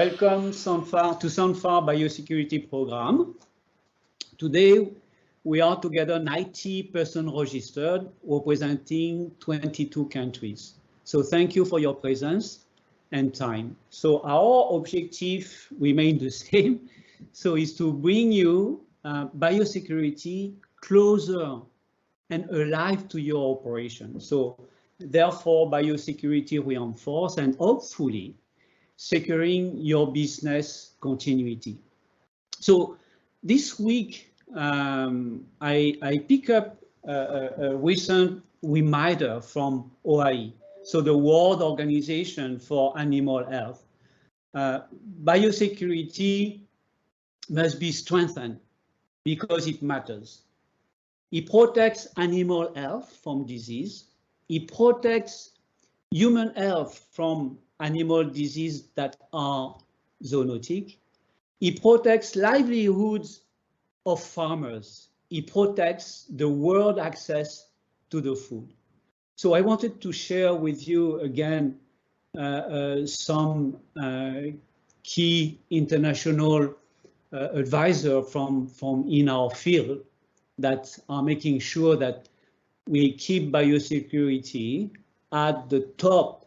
Welcome Sanphar to Sanphar Biosecurity program. Today we are together 90% registered, representing 22 countries. So thank you for your presence and time. So our objective remains the same. So is to bring you biosecurity closer and alive to your operation. So therefore biosecurity reinforced and hopefully securing your business continuity. So this week, I pick up a recent reminder from OAI, so the World Organization for Animal Health. Biosecurity must be strengthened because it matters. It protects animal health from disease. It protects human health from animal disease that are zoonotic. It protects livelihoods of farmers. It protects the world access to the food. So I wanted to share with you again some key international advisors from in our field that are making sure that we keep biosecurity at the top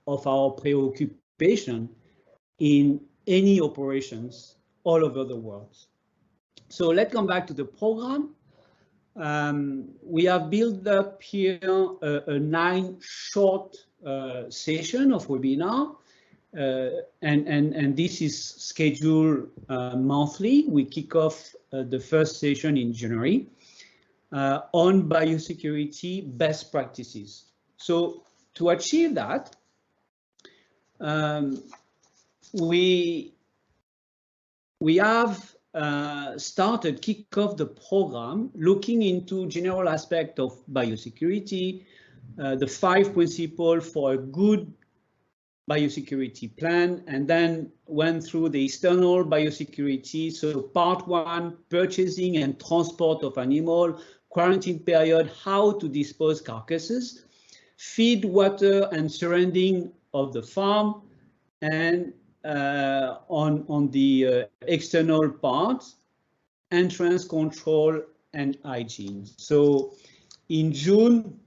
of our preoccupation in any operations all over the world. So let's come back to the program. We have built up here a 9 short session of webinar, and this is scheduled monthly. We kick off the first session in January on biosecurity best practices. So to achieve that, we have kick off the program looking into general aspect of biosecurity, the 5 principles for a good biosecurity plan, and then went through the external biosecurity. So part 1, purchasing and transport of animal, quarantine period, how to dispose carcasses, feed, water, and surrounding of the farm, and on the external parts, entrance control and hygiene. So in June,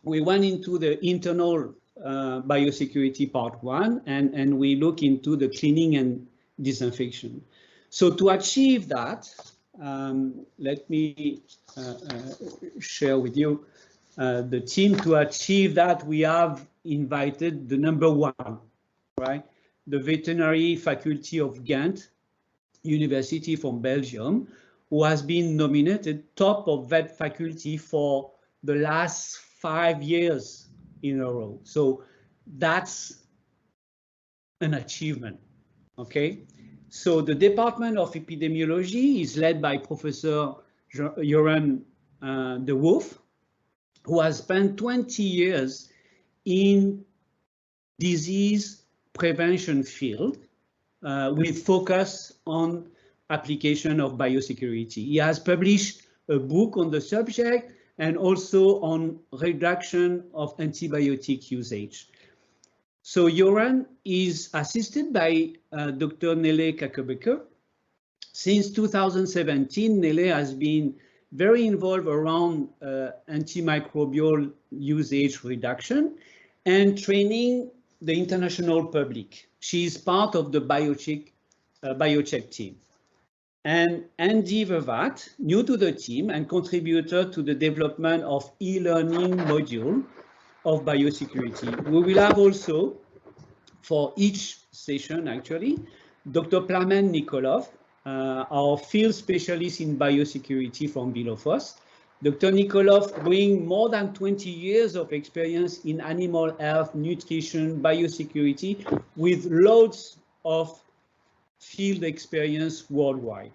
we went into the internal biosecurity part 1, and we look into the cleaning and disinfection. So to achieve that, let me share with you the team. To achieve that, we have invited the number 1, right? The veterinary faculty of Ghent University from Belgium, who has been nominated top of vet faculty for the last 5 years in a row. So that's an achievement, okay? So the Department of Epidemiology is led by Professor Joran de Wolf, who has spent 20 years in disease prevention field with focus on application of biosecurity. He has published a book on the subject and also on reduction of antibiotic usage. So Joran is assisted by Dr. Nele Kakebeke. Since 2017, Nele has been very involved around antimicrobial usage reduction and training the international public. She is part of the biocheck team. And Andy Vervaet, new to the team and contributor to the development of e-learning module of biosecurity. We will have also, for each session actually, Dr. Plamen Nikolov, our field specialist in biosecurity from Vilofoss. Dr. Nikolov brings more than 20 years of experience in animal health, nutrition, biosecurity, with loads of field experience worldwide.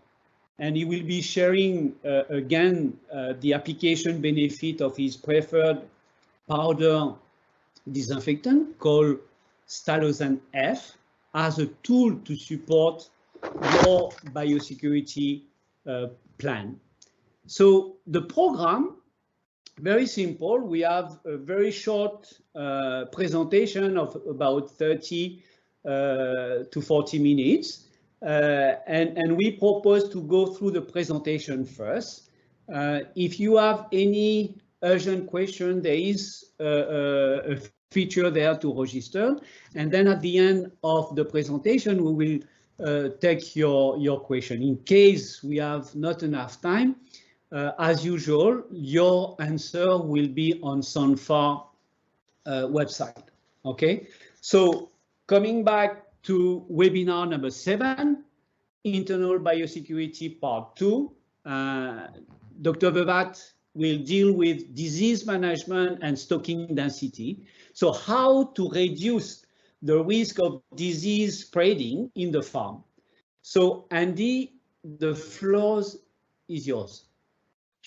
And he will be sharing again the application benefit of his preferred powder disinfectant called Stalosan F as a tool to support your biosecurity plan. So the program, very simple. We have a very short presentation of about 30 to 40 minutes. And we propose to go through the presentation first. If you have any urgent question, there is a feature there to register. And then at the end of the presentation, we will take your question. In case we have not enough time, as usual, your answer will be on Sanphar website. Okay, so coming back to webinar number 7, internal biosecurity part 2. Dr. Vervaet will deal with disease management and stocking density. So how to reduce the risk of disease spreading in the farm. So Andy, the floor is yours.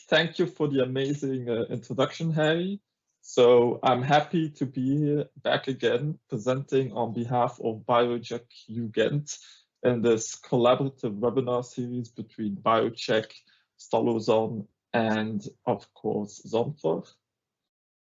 Thank you for the amazing introduction, Harry. So I'm happy to be here back again, presenting on behalf of BioCheck Ghent in this collaborative webinar series between BioCheck, Stolozon, and of course, Sanphar.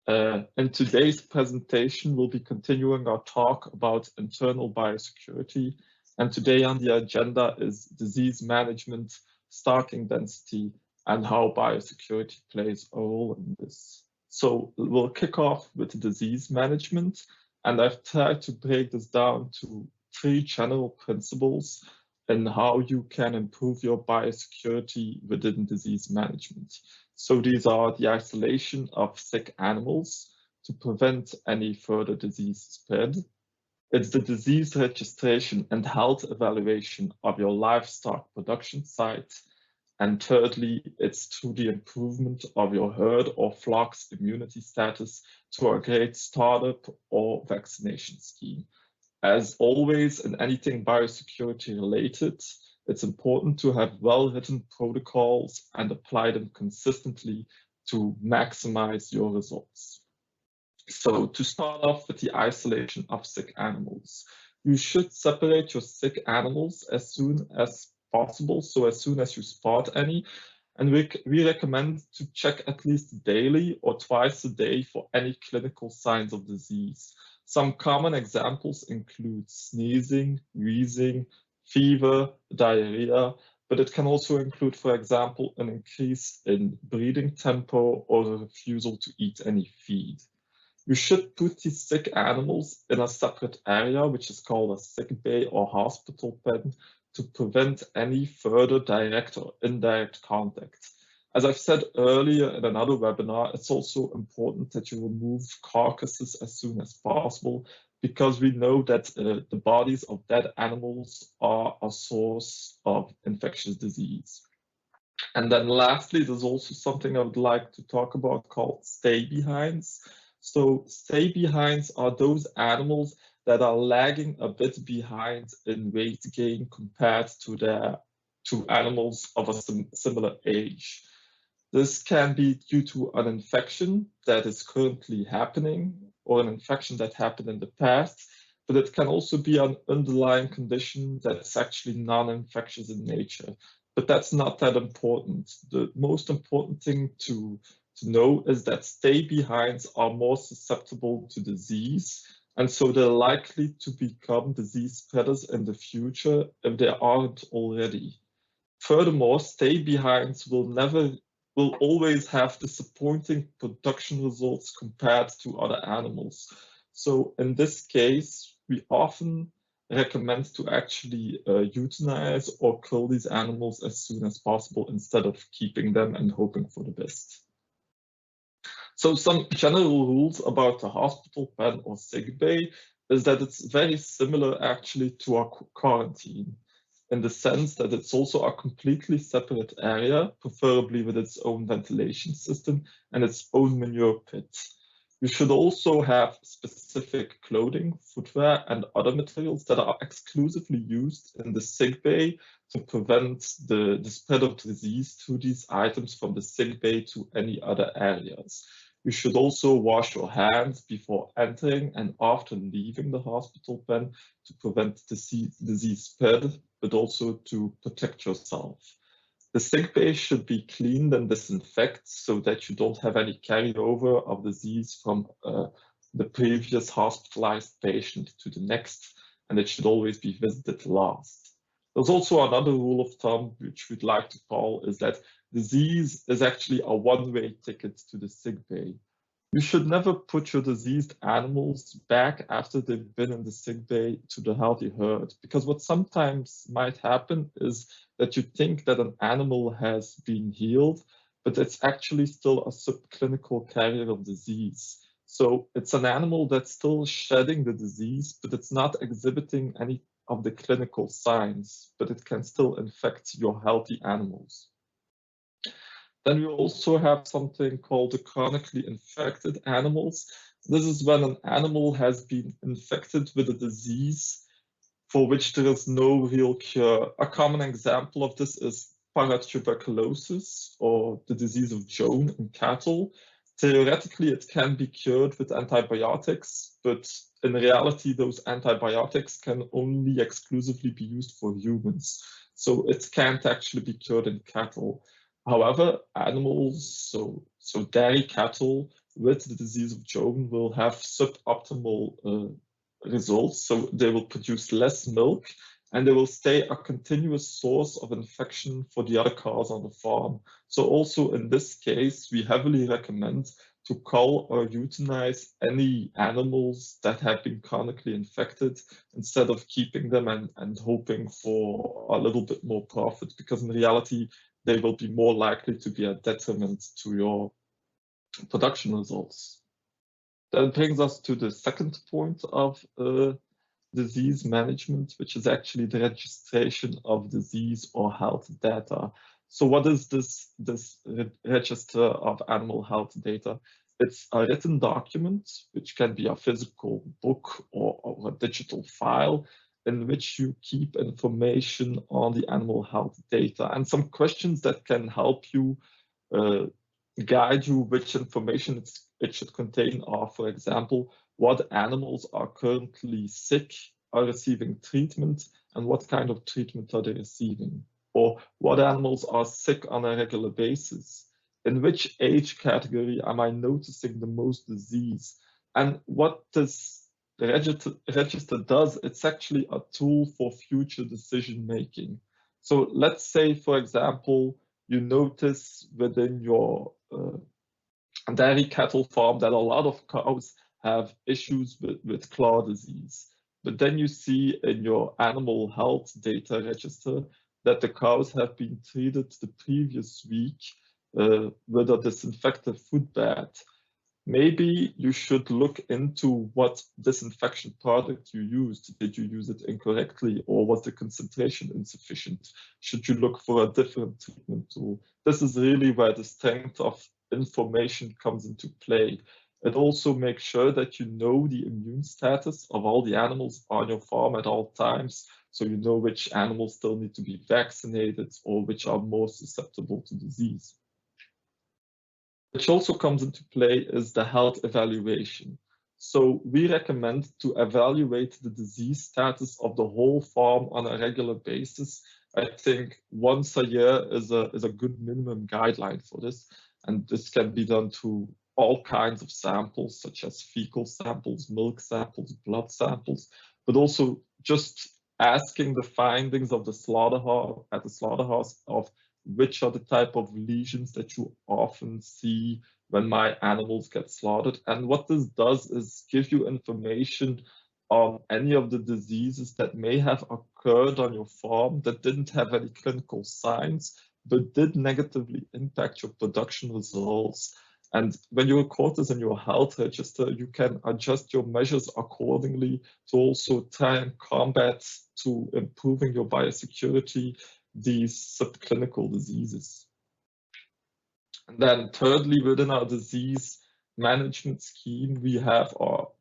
In today's presentation, we'll be continuing our talk about internal biosecurity. And today on the agenda is disease management, stocking density, and how biosecurity plays a role in this. So we'll kick off with disease management, and I've tried to break this down to 3 general principles in how you can improve your biosecurity within disease management. So these are the isolation of sick animals to prevent any further disease spread. It's the disease registration and health evaluation of your livestock production site. And thirdly, it's through the improvement of your herd or flock's immunity status through a great startup or vaccination scheme. As always, in anything biosecurity related, it's important to have well-written protocols and apply them consistently to maximize your results. So to start off with the isolation of sick animals, you should separate your sick animals as soon as possible, so as soon as you spot any, and we recommend to check at least daily or twice a day for any clinical signs of disease. Some common examples include sneezing, wheezing, fever, diarrhea, but it can also include, for example, an increase in breathing tempo or a refusal to eat any feed. You should put these sick animals in a separate area, which is called a sick bay or hospital pen, to prevent any further direct or indirect contact. As I've said earlier in another webinar, it's also important that you remove carcasses as soon as possible, because we know that the bodies of dead animals are a source of infectious disease. And then lastly, there's also something I would like to talk about called stay-behinds. So stay-behinds are those animals that are lagging a bit behind in weight gain compared to animals of a similar age. This can be due to an infection that is currently happening or an infection that happened in the past, but it can also be an underlying condition that's actually non-infectious in nature. But that's not that important. The most important thing to know is that stay-behinds are more susceptible to disease, and so they're likely to become disease spreaders in the future if they aren't already. Furthermore, stay-behinds will always have disappointing production results compared to other animals. So in this case, we often recommend to actually euthanize or kill these animals as soon as possible instead of keeping them and hoping for the best. So some general rules about the hospital pen or sick bay is that it's very similar actually to a quarantine, in the sense that it's also a completely separate area, preferably with its own ventilation system and its own manure pit. You should also have specific clothing, footwear, and other materials that are exclusively used in the sick bay to prevent the spread of disease through these items from the sick bay to any other areas. You should also wash your hands before entering and after leaving the hospital pen to prevent disease spread, but also to protect yourself. The sick bay should be cleaned and disinfected so that you don't have any carryover of disease from the previous hospitalized patient to the next. and it should always be visited last. There's also another rule of thumb which we'd like to call is that disease is actually a one-way ticket to the sickbay. You should never put your diseased animals back after they've been in the sickbay to the healthy herd, because what sometimes might happen is that you think that an animal has been healed, but it's actually still a subclinical carrier of disease. So it's an animal that's still shedding the disease, but it's not exhibiting any of the clinical signs, but it can still infect your healthy animals. Then we also have something called the chronically infected animals. This is when an animal has been infected with a disease for which there is no real cure. A common example of this is paratuberculosis, or the disease of Jones in cattle. Theoretically, it can be cured with antibiotics, but in reality, those antibiotics can only exclusively be used for humans. So it can't actually be cured in cattle. However, animals, so dairy cattle with the disease of Jones will have suboptimal results. So they will produce less milk, and they will stay a continuous source of infection for the other cows on the farm. So also in this case, we heavily recommend to cull or euthanize any animals that have been chronically infected instead of keeping them and hoping for a little bit more profit, because in reality, they will be more likely to be a detriment to your production results. That brings us to the second point of disease management, which is actually the registration of disease or health data. So what is this register of animal health data? It's a written document, which can be a physical book or a digital file, in which you keep information on the animal health data. And some questions that can help you guide you which information it should contain are, for example, what animals are currently sick, are receiving treatment, and what kind of treatment are they receiving? Or what animals are sick on a regular basis? In which age category am I noticing the most disease? And what this register does, it's actually a tool for future decision making. So let's say, for example, you notice within your dairy cattle farm that a lot of cows have issues with claw disease. But then you see in your animal health data register that the cows have been treated the previous week with a disinfectant foot bath. Maybe you should look into what disinfection product you used. Did you use it incorrectly, or was the concentration insufficient? Should you look for a different treatment tool? This is really where the strength of information comes into play. It also makes sure that you know the immune status of all the animals on your farm at all times, so you know which animals still need to be vaccinated or which are more susceptible to disease. Which also comes into play is the health evaluation. So we recommend to evaluate the disease status of the whole farm on a regular basis. I think once a year is a good minimum guideline for this. And this can be done through all kinds of samples, such as fecal samples, milk samples, blood samples, but also just asking the findings of the slaughterhouse of which are the type of lesions that you often see when my animals get slaughtered. And what this does is give you information on any of the diseases that may have occurred on your farm that didn't have any clinical signs, but did negatively impact your production results. And when you record this in your health register, you can adjust your measures accordingly to also try and combat to improving your biosecurity these subclinical diseases. And then thirdly, within our disease management scheme, we have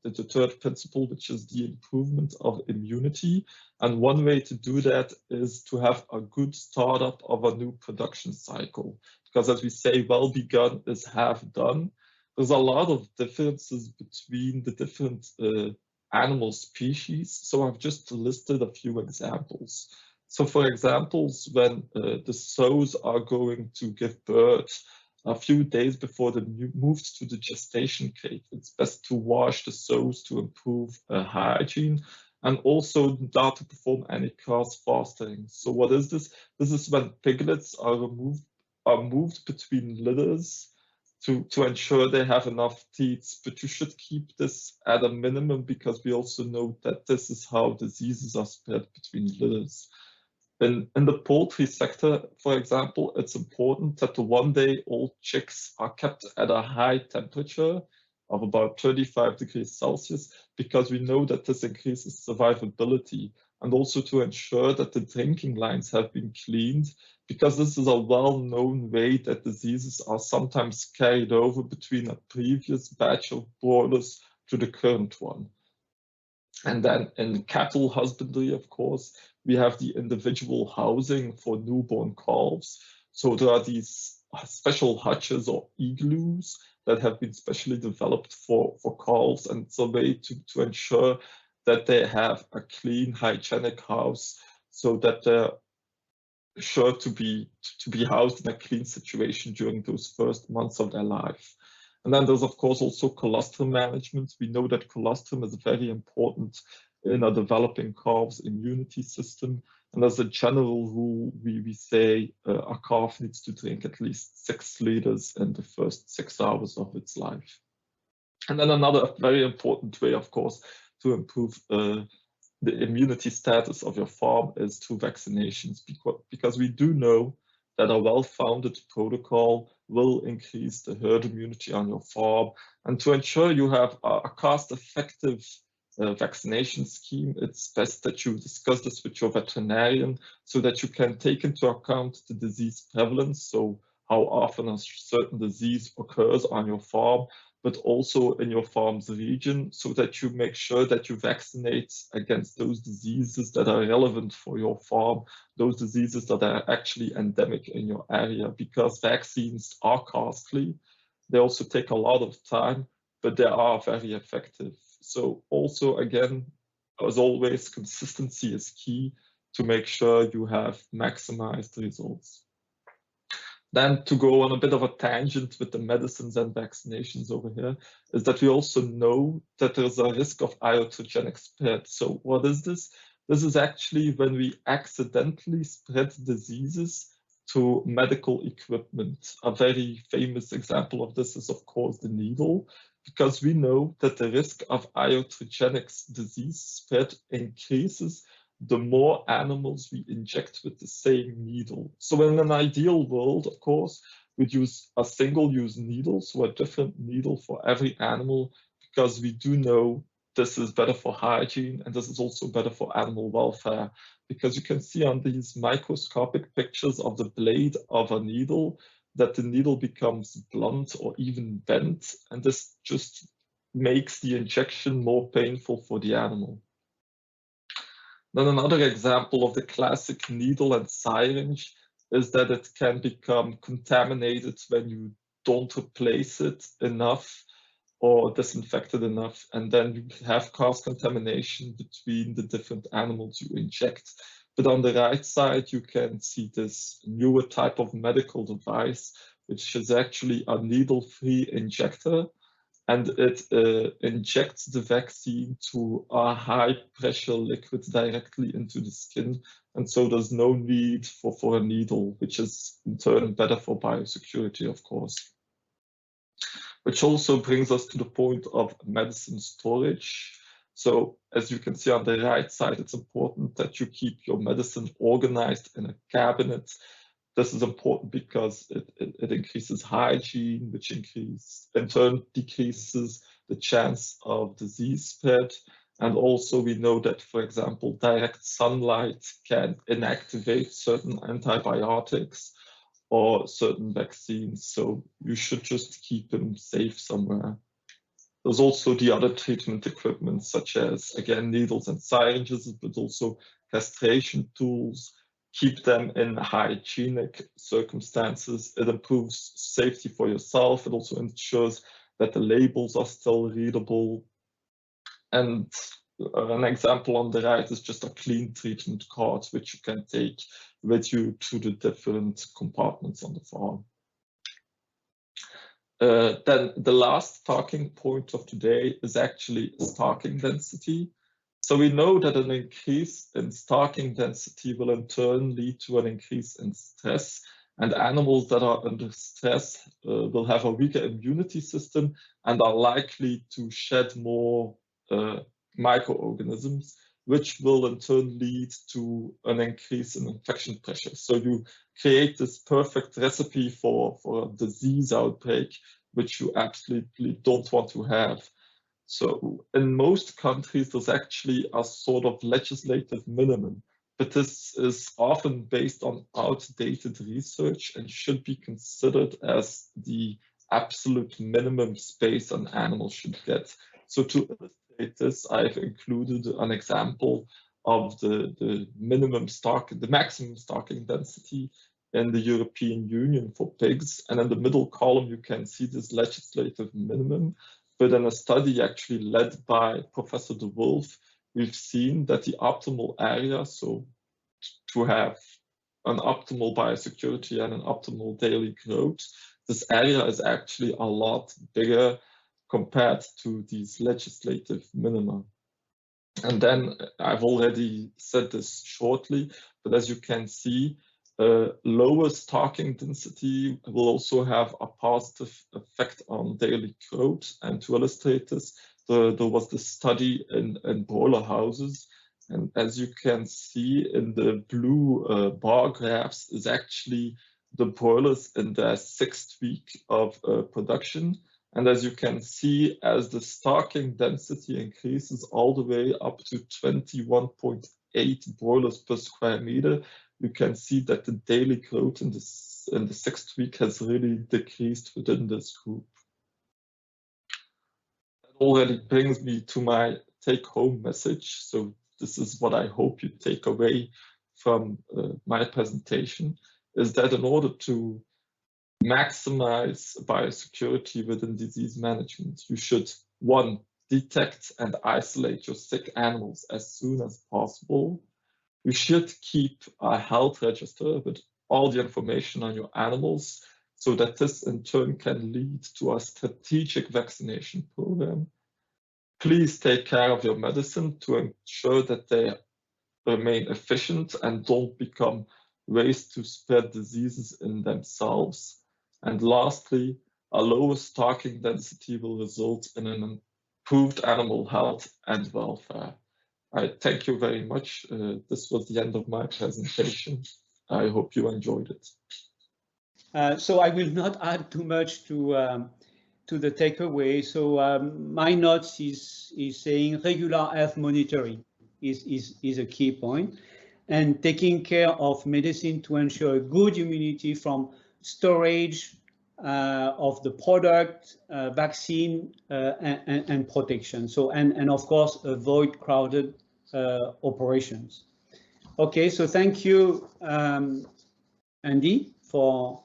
the third principle, which is the improvement of immunity. And one way to do that is to have a good startup of a new production cycle. Because as we say, well begun is half done. There's a lot of differences between the different animal species. So I've just listed a few examples. So for examples, when the sows are going to give birth, a few days before they're moved to the gestation crate, it's best to wash the sows to improve hygiene. and also not to perform any cross fostering. So what is this? This is when piglets are moved between litters to ensure they have enough teats, but you should keep this at a minimum because we also know that this is how diseases are spread between litters. In the poultry sector, for example, it's important that the one-day-old chicks are kept at a high temperature of about 35 degrees Celsius, because we know that this increases survivability, and also to ensure that the drinking lines have been cleaned, because this is a well-known way that diseases are sometimes carried over between a previous batch of broilers to the current one. And then in cattle husbandry, of course, we have the individual housing for newborn calves. So there are these special hutches or igloos that have been specially developed for calves, and it's a way to ensure that they have a clean, hygienic house, so that they're sure to be housed in a clean situation during those first months of their life. And then there's, of course, also colostrum management. We know that colostrum is very important in a developing calf's immunity system. And as a general rule, we say a calf needs to drink at least 6 liters in the first 6 hours of its life. And then another very important way, of course, to improve the immunity status of your farm is through vaccinations, because we do know that a well-founded protocol will increase the herd immunity on your farm. And to ensure you have a cost-effective vaccination scheme, it's best that you discuss this with your veterinarian so that you can take into account the disease prevalence, so how often a certain disease occurs on your farm, but also in your farm's region, so that you make sure that you vaccinate against those diseases that are relevant for your farm, those diseases that are actually endemic in your area, because vaccines are costly. They also take a lot of time, but they are very effective. So also, again, as always, consistency is key to make sure you have maximized results. Then to go on a bit of a tangent with the medicines and vaccinations over here, is that we also know that there's a risk of iatrogenic spread. So what is this? This is actually when we accidentally spread diseases to medical equipment. A very famous example of this is, of course, the needle, because we know that the risk of iatrogenic disease spread increases the more animals we inject with the same needle. So in an ideal world, of course, we'd use a single-use needle, so a different needle for every animal, because we do know this is better for hygiene, and this is also better for animal welfare, because you can see on these microscopic pictures of the blade of a needle that the needle becomes blunt or even bent, and this just makes the injection more painful for the animal. Then another example of the classic needle and syringe is that it can become contaminated when you don't replace it enough or disinfect it enough, and then you have cross-contamination between the different animals you inject. But on the right side, you can see this newer type of medical device, which is actually a needle-free injector, and it injects the vaccine to a high-pressure liquid directly into the skin, and so there's no need for a needle, which is in turn better for biosecurity, of course. Which also brings us to the point of medicine storage. So as you can see on the right side, it's important that you keep your medicine organized in a cabinet. This is important because it increases hygiene, which in turn decreases the chance of disease spread. And also we know that, for example, direct sunlight can inactivate certain antibiotics or certain vaccines, so you should just keep them safe somewhere. There's also the other treatment equipment, such as, again, needles and syringes, but also castration tools. Keep them in hygienic circumstances. It improves safety for yourself. It also ensures that the labels are still readable. And an example on the right is just a clean treatment card, which you can take with you to the different compartments on the farm. Then the last talking point of today is actually stocking density. So we know that an increase in stocking density will in turn lead to an increase in stress, and animals that are under stress will have a weaker immunity system and are likely to shed more microorganisms, which will in turn lead to an increase in infection pressure. So you create this perfect recipe for a disease outbreak, which you absolutely don't want to have. So in most countries, there's actually a sort of legislative minimum, but this is often based on outdated research and should be considered as the absolute minimum space an animal should get. So to illustrate this, I've included an example of the maximum stocking density in the European Union for pigs. And in the middle column, you can see this legislative minimum. But in a study actually led by Professor de Wolf, we've seen that the optimal area, so to have an optimal biosecurity and an optimal daily growth, this area is actually a lot bigger compared to these legislative minima. And then I've already said this shortly, but as you can see, lower stocking density will also have a positive effect on daily growth. And to illustrate this, there was this study in broiler houses. And as you can see in the blue bar graphs is actually the broilers in their 6th week of production. And as you can see, as the stocking density increases all the way up to 21.8 broilers per square meter, you can see that the daily growth in the 6th week has really decreased within this group. That already brings me to my take-home message. So this is what I hope you take away from my presentation, is that in order to maximize biosecurity within disease management, you should, 1, detect and isolate your sick animals as soon as possible. You should keep a health register with all the information on your animals so that this in turn can lead to a strategic vaccination program. Please take care of your medicine to ensure that they remain efficient and don't become ways to spread diseases in themselves. And lastly, a lower stocking density will result in an improved animal health and welfare. I thank you very much. This was the end of my presentation. I hope you enjoyed it. So I will not add too much to the takeaway. So my notes is saying regular health monitoring is a key point, and taking care of medicine to ensure good immunity from storage of the product, vaccine, and protection. So and of course avoid crowded operations. Okay, so thank you, Andy, for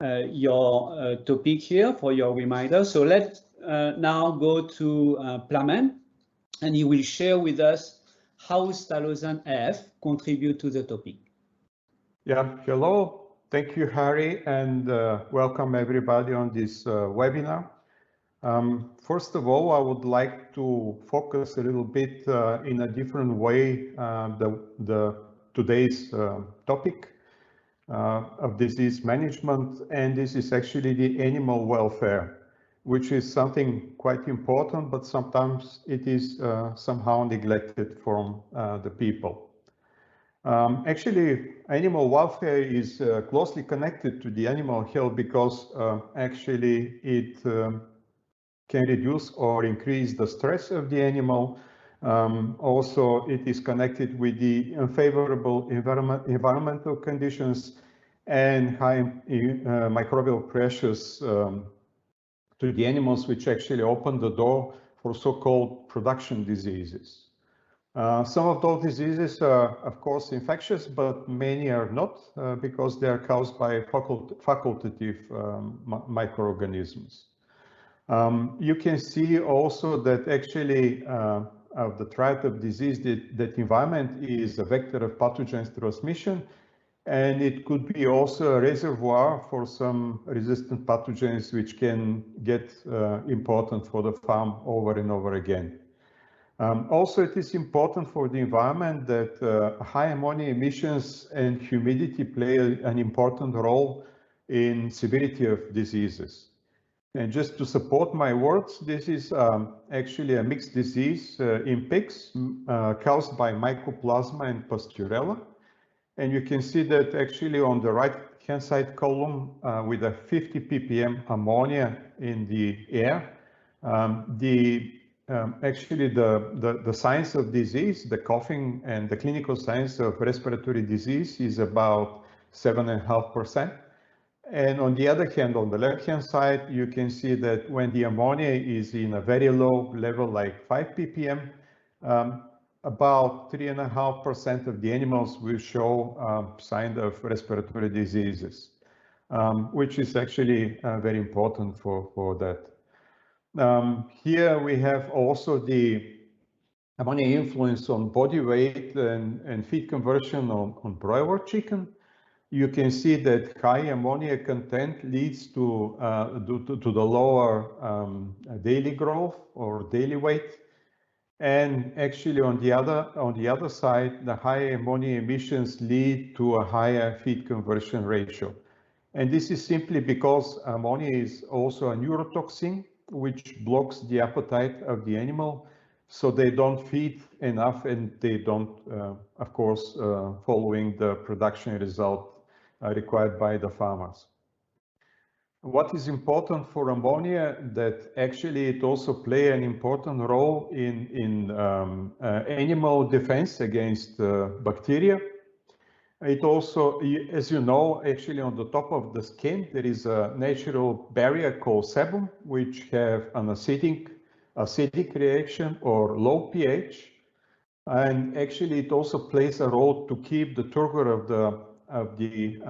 your topic here, for your reminder. So let's now go to Plamen, and he will share with us how Stalosan F contribute to the topic. Yeah, hello. Thank you, Harry, and welcome everybody on this webinar. First of all, I would like to focus a little bit in a different way today's topic of disease management, and this is actually the animal welfare, which is something quite important, but sometimes it is somehow neglected from the people. Actually, animal welfare is closely connected to the animal health because actually it can reduce or increase the stress of the animal. Also, it is connected with the unfavorable environmental conditions and high microbial pressures to the animals, which actually open the door for so-called production diseases. Some of those diseases are, of course, infectious, but many are not because they are caused by facultative microorganisms. You can see also that actually of the threat of disease, that environment is a vector of pathogens transmission, and it could be also a reservoir for some resistant pathogens which can get important for the farm over and over again. Also, it is important for the environment that high ammonia emissions and humidity play an important role in severity of diseases. And just to support my words, this is actually a mixed disease in pigs caused by Mycoplasma and Pasteurella. And you can see that actually on the right-hand side column with a 50 ppm ammonia in the air, actually the signs of disease, the coughing and the clinical signs of respiratory disease is about 7.5%. And on the other hand, on the left-hand side, you can see that when the ammonia is in a very low level, like 5 ppm, about 3.5% of the animals will show signs of respiratory diseases, which is actually very important for that. Here we have also the ammonia influence on body weight and feed conversion on broiler chicken. You can see that high ammonia content leads to the lower daily growth or daily weight. And actually on the other side, the high ammonia emissions lead to a higher feed conversion ratio. And this is simply because ammonia is also a neurotoxin, which blocks the appetite of the animal, so they don't feed enough and they don't, of course, following the production result required by the farmers. What is important for ammonia, that actually it also plays an important role in animal defense against bacteria. It also, as you know, actually on the top of the skin, there is a natural barrier called sebum, which have an acidic reaction or low pH. And actually it also plays a role to keep the turgor of the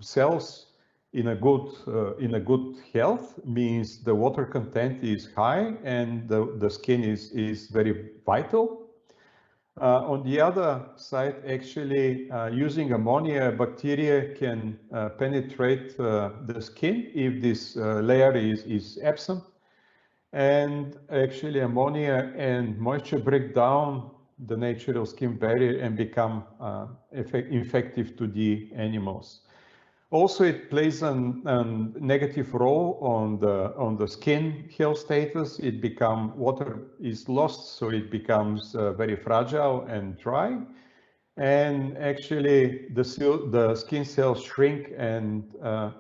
cells in a good health, means the water content is high and the skin is very vital. On the other side, actually, using ammonia, bacteria can penetrate the skin if this layer is absent. And actually, ammonia and moisture break down the natural skin barrier and become infective to the animals. Also, it plays a negative role on the skin health status. Water is lost, so it becomes very fragile and dry. And actually, the skin cells shrink, and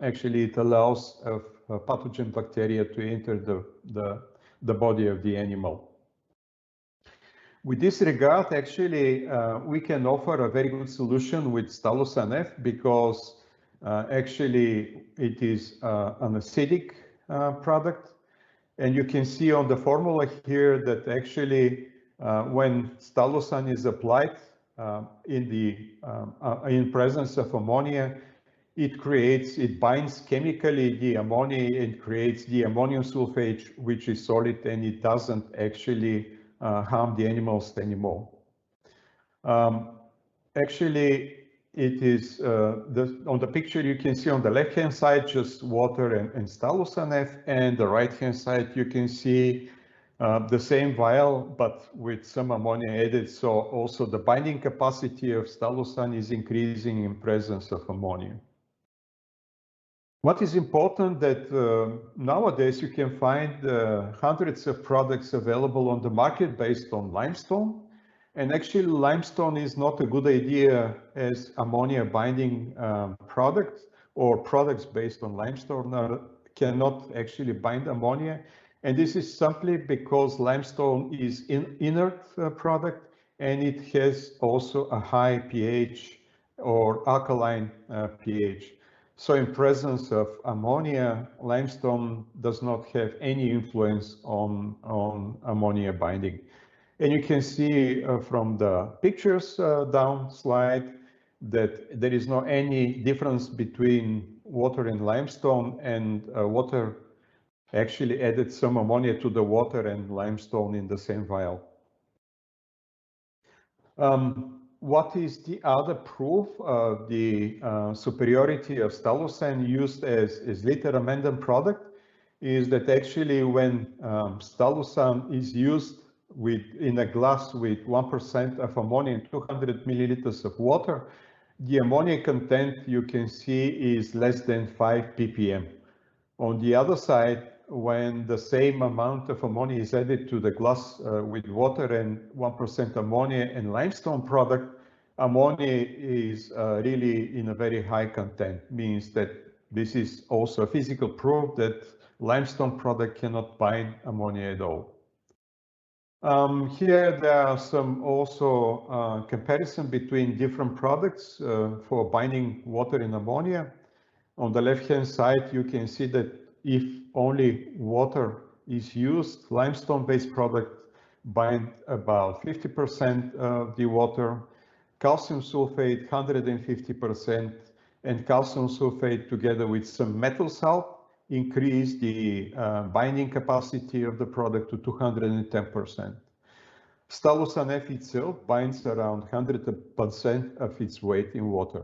actually it allows pathogen bacteria to enter the body of the animal. With this regard, actually, we can offer a very good solution with Stalosan F, because actually it is an acidic product. And you can see on the formula here that actually when Stalosan is applied in presence of ammonia, it binds chemically the ammonia and creates the ammonium sulfate, which is solid, and it doesn't actually harm the animals anymore. Actually, it is on the picture you can see on the left-hand side just water and Stalosan F, and the right-hand side you can see the same vial but with some ammonia added. So also the binding capacity of Stalosan is increasing in presence of ammonia. What is important that nowadays you can find hundreds of products available on the market based on limestone. And actually limestone is not a good idea as ammonia binding product, or products based on limestone cannot actually bind ammonia. And this is simply because limestone is an inert product, and it has also a high pH or alkaline pH. So in presence of ammonia, limestone does not have any influence on ammonia binding. And you can see from the pictures down slide that there is not any difference between water and limestone, and water actually added some ammonia to the water and limestone in the same vial. What is the other proof of the superiority of Stalosan used as litter amendment product is that actually when Stalosan is used in a glass with 1% of ammonia and 200 milliliters of water, the ammonia content you can see is less than 5 ppm. On the other side, when the same amount of ammonia is added to the glass with water and 1% ammonia and limestone product, ammonia is really in a very high content, means that this is also a physical proof that limestone product cannot bind ammonia at all. Here there are some also comparison between different products for binding water and ammonia. On the left-hand side, you can see that if only water is used, limestone-based product bind about 50% of the water, calcium sulfate 150%, and calcium sulfate together with some metal salt increase the binding capacity of the product to 210%. Stalosan F itself binds around 100% of its weight in water.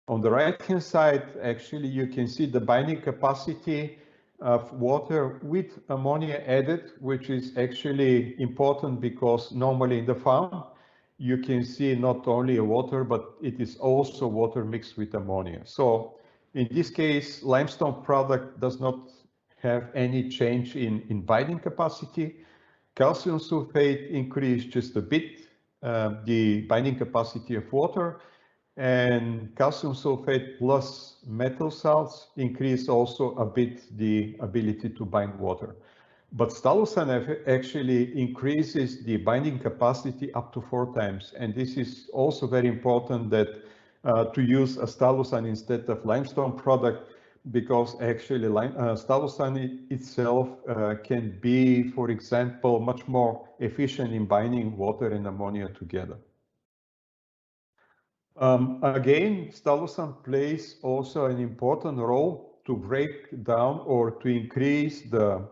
On the right-hand side, actually, you can see the binding capacity of water with ammonia added, which is actually important because normally in the farm, you can see not only a water, but it is also water mixed with ammonia. So in this case, limestone product does not have any change in binding capacity. Calcium sulfate increased just a bit the binding capacity of water, and calcium sulfate plus metal salts increase also a bit the ability to bind water. But Stalosan actually increases the binding capacity up to 4 times. And this is also very important that to use a Stalosan instead of limestone product, because actually Stalosan itself can be, for example, much more efficient in binding water and ammonia together. Again, Stalosan plays also an important role to break down or to increase the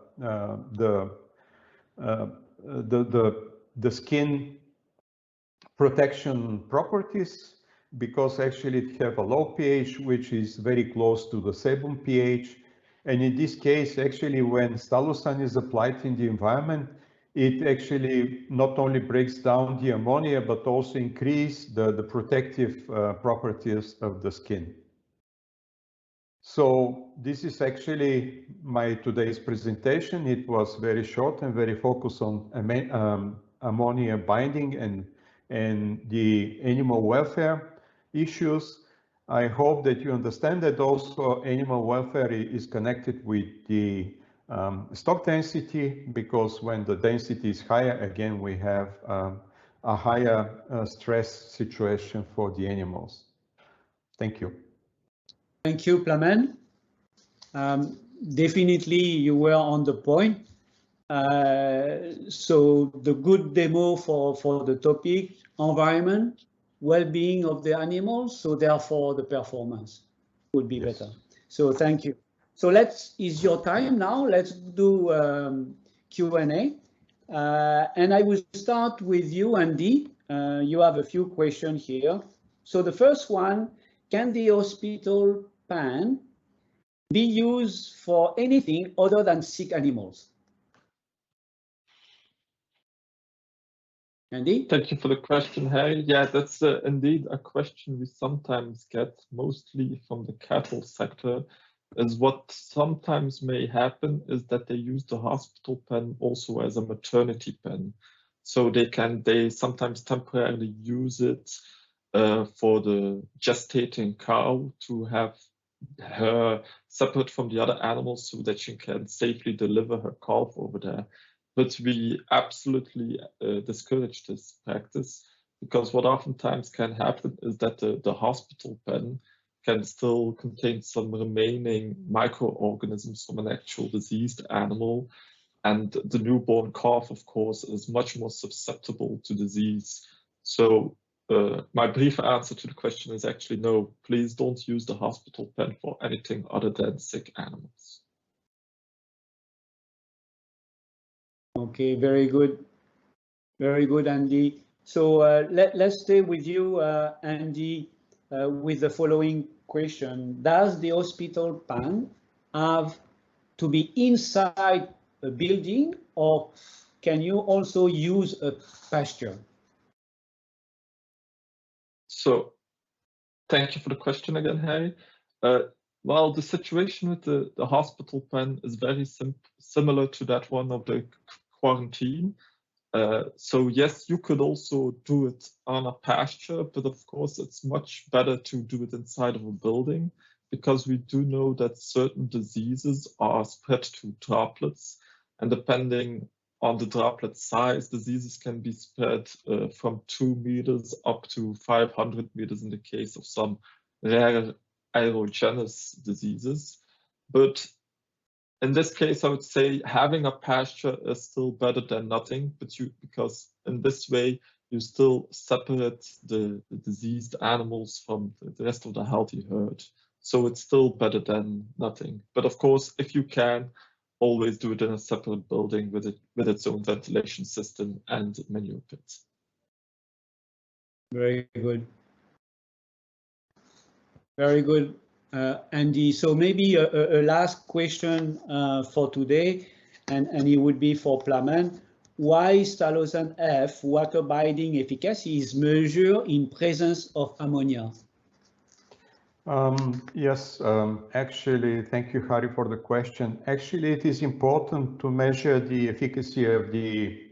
skin protection properties, because actually it have a low pH, which is very close to the sebum pH. And in this case, actually, when Stalosan is applied in the environment, it actually not only breaks down the ammonia, but also increase the protective properties of the skin. So this is actually my today's presentation. It was very short and very focused on ammonia binding and the animal welfare issues. I hope that you understand that also animal welfare is connected with the stock density, because when the density is higher, again, we have a higher stress situation for the animals. Thank you. Thank you, Plamen. Definitely you were on the point. So the good demo for the topic, environment, well-being of the animals, so therefore the performance would be better. So thank you. So is your time now. Let's do Q&A. And I will start with you, Andy. You have a few questions here. So the first one, can the hospital pan be used for anything other than sick animals? Andy? Thank you for the question, Harry. Yeah, that's indeed a question we sometimes get, mostly from the cattle sector. Is what sometimes may happen is that they use the hospital pen also as a maternity pen. So they sometimes temporarily use it for the gestating cow to have her separate from the other animals so that she can safely deliver her calf over there. But we absolutely discourage this practice, because what oftentimes can happen is that the hospital pen can still contain some remaining microorganisms from an actual diseased animal. And the newborn calf, of course, is much more susceptible to disease. So my brief answer to the question is actually no, please don't use the hospital pen for anything other than sick animals. Okay, very good. Very good, Andy. So let's stay with you, Andy, with the following question. Does the hospital pan have to be inside a building, or can you also use a pasture? So thank you for the question again, Harry. Well, the situation with the hospital pen is very similar to that one of the quarantine. So yes, you could also do it on a pasture, but of course it's much better to do it inside of a building, because we do know that certain diseases are spread to droplets, and depending on the droplet size, diseases can be spread from 2 meters up to 500 meters in the case of some rare aerogenous diseases. But in this case, I would say having a pasture is still better than nothing, because in this way you still separate the diseased animals from the rest of the healthy herd. So it's still better than nothing. But of course, if you can, always do it in a separate building with its own ventilation system and manure pits. Very good. Very good, Andy. So maybe a last question for today, and it would be for Plamen. Why styrosine F water binding efficacy is measured in presence of ammonia? Yes, actually, thank you, Harry, for the question. Actually, it is important to measure the efficacy of the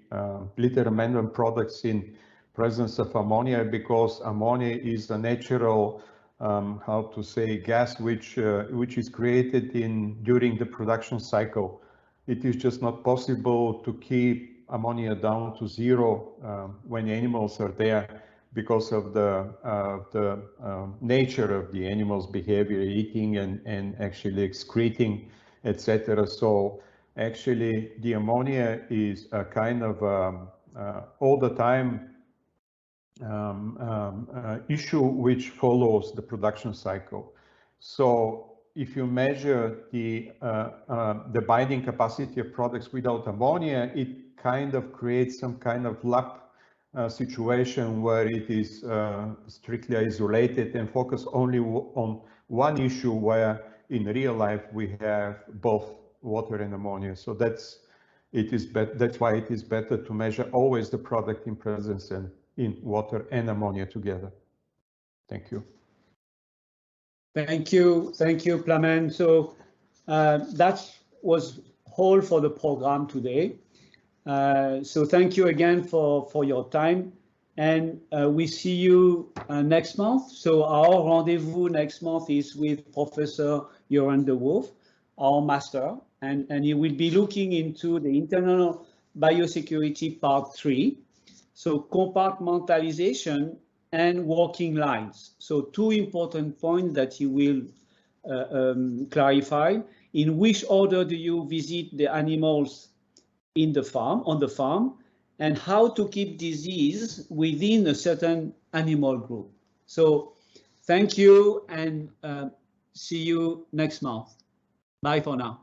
litter amendment products in presence of ammonia, because ammonia is a natural, how to say, gas which is created during the production cycle. It is just not possible to keep ammonia down to zero when animals are there, because of the nature of the animal's behavior, eating and actually excreting, etc. So actually the ammonia is a kind of all the time issue which follows the production cycle. So if you measure the binding capacity of products without ammonia, it kind of creates some kind of lab situation where it is strictly isolated and focus only on one issue, where in real life we have both water and ammonia. So that's why it is better to measure always the product in presence and in water and ammonia together. Thank you. Thank you, Plamen. So that was all for the program today. So thank you again for your time, and we see you next month. So our rendezvous next month is with Professor Joran de Wolf, our master, and he will be looking into the internal biosecurity part 3. So compartmentalization and working lines. So 2 important points that he will clarify. In which order do you visit the animals on the farm, and how to keep disease within a certain animal group. So thank you, and see you next month. Bye for now.